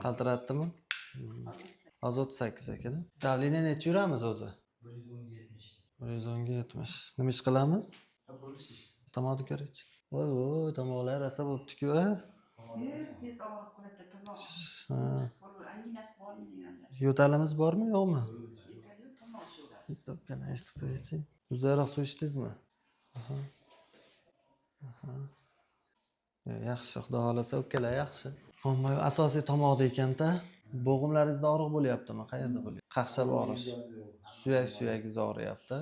Qaltiratdimi? Hozir 38 ekan. Davleniya necha yuramiz o'zi? 110 ga 70. Nima ish qilamiz? Tomog'i ko'rich. Voy, tomoqlar rosa bo'pti-ku. Tez og'rib qoladi, tomoq. Anginasi bormi deganda. Yo'talimiz bormi, yo'qmi? Yo'tal tomoq sho'radi. Bitta o'pkani eshitib qo'ying. Uzayroq suv ichdingizmi? Aha. Yaxshi, xudo xolasa o'pkalar yaxshi. Ammo asosiy tomoqda ekanda, bo'g'imlaringizda og'riq bo'lyaptimi? Qayerda bo'lyapti? Qaqshab og'rish. Suyak-suyagingiz og'riyapti.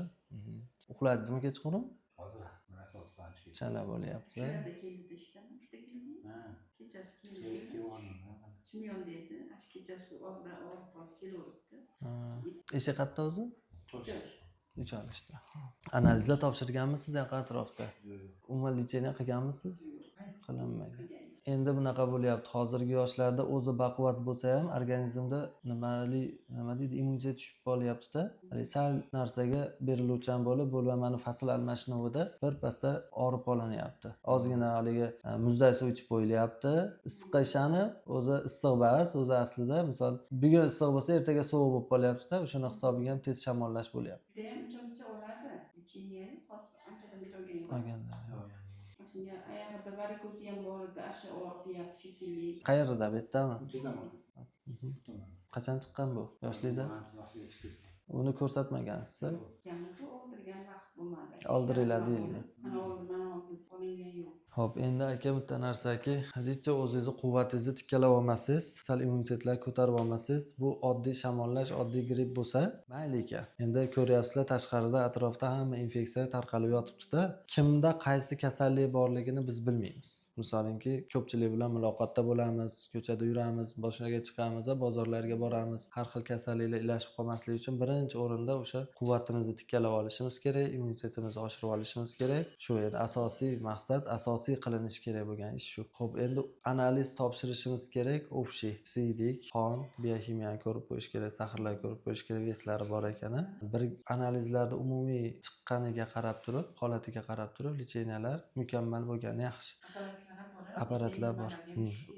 Uxladingizmi kechqurun? Hozir mana soatdan Chala bo'lyapti. Shularda keldi ishdan, uchta keldi. Kechasi keldi. Chimyon dedi, kechasi og'riq qolib kelaveribdi. Ishi qayerda o'zi? Uch olishda. Analizlar topshirganmisiz yoki atrofda? Umuman lecheniya qilganmisiz? Qilinmagan. Endi bunaqa bo'lyapti. Hozirgi yoshlarda o'zi baquvvat bo'lsa ham organizmda nima deydi, immunitet tushib qolyapti-da. Sal narsaga beriluvchan bo'lib, bo'lmani fasl almashinuvida birpasda og'rib qolinyapti. Ozgina haligi muzday suv ichib qo'yilyapti. Issiqqa ishonib, o'zi issiq emas, o'zi aslida misol bugun issiq bo'lsa, ertaga sovuq bo'lib qolyapti-da, o'shani hisobiga ham tez shamollash bo'lyapti. Juda ham uncha oladi. Lecheniya anchadan beri olgan yo'q. Olganda yo'q. Shunga oyog'ida varikoz ham bor edi, asha og'riyapti shekilli. Qayerda, bu yerdami? Qachon chiqqan bu? Yoshlikda? Uni ko'rsatmagansiz? Oldirgan vaqt bo'lmadi. Oldiringlar deyilgan. Mana oldi, qolingan yo'q. Xo'p, endi aka bitta narsaki, hozircha o'zingizni quvvatingizni tikkalab olmasangiz, sal immunitetlarni ko'tarib olmasangiz, bu oddiy shamollash, oddiy gripp bo'lsa, mayli ekan. Endi ko'ryapsizlar, tashqarida atrofda hamma infeksiya tarqalib yotibdi-da. Kimda qaysi kasallik borligini biz bilmaymiz. Misolinki, ko'pchilik bilan muloqotda bo'lamiz, ko'chada yuramiz, boshlarga chiqamiz, bozorlarga boramiz. Har xil kasalliklar ilashib qolmasligi uchun birinchi o'rinda o'sha quvvatimizni tikkalab olishimiz kerak, immunitetimizni oshirib olishimiz kerak. Shu edi asosiy maqsad, asosiy qilinishi kerak bo'lgan ish shu. Xo'p, endi analiz topshirishimiz kerak. O'fshi, siydik, qon, biokimiyani ko'rib qo'yish kerak, sahrlarni ko'rib qo'yish kerak, veslari bor ekani. Bir analizlarda umumiy chiqqaniga qarab turib, holatiga qarab turib, lecheniyalar mukammal bo'lgani yaxshi. Apparatlar bor.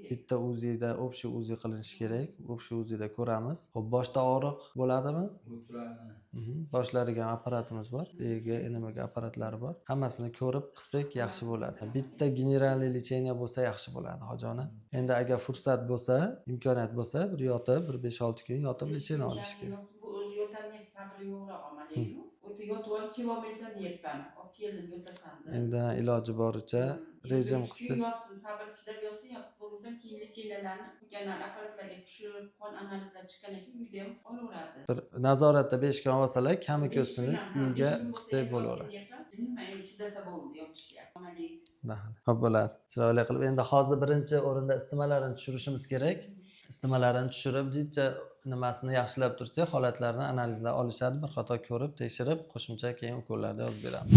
Bitta UZIda o'fshi UZI qilinishi kerak. O'fshi UZIda ko'ramiz. Xo'p, boshda og'riq bo'ladimi? Boshlariga apparatimiz bor. Ega, enamaga apparatlari bor. Hammasini ko'rib qilsak yaxshi bo'ladi. Bitta generalniy lecheniya bo'lsa yaxshi bo'ladi, hojona. Endi agar fursat bo'lsa, imkoniyat bo'lsa, bir yotib, bir 5-6 kun yotib lecheniya olish kerak. Bu o'zi yo'talmaydi, sabri yo'qroq amaliyu. O'ta yotib olib kelolmaysan deyapman. Olib keldim yo'tasan deb. Endi iloji boricha rejim qilsangiz. Sabr chidab yotsa, bo'lmasa keyin lecheniyalarni qilgan apparatlarga tushib, qon analizlari chiqqandan keyin uyda ham olaveradi. Bir nazoratda 5 kun olsalar, kami ko'sini uyga qilsak bo'laveradi. Nima endi chidasa bo'ldi yotishga. Amaliy. Xo'p bo'ladi. Chiroyli qilib endi hozir birinchi o'rinda isitmalarni tushirishimiz kerak. Isitmalarni tushirib, jicha nimasini yaxshilab tursak, holatlarni analizlar olishadi, bir qator ko'rib, tekshirib, qo'shimcha keyin ukollarda yozib beramiz.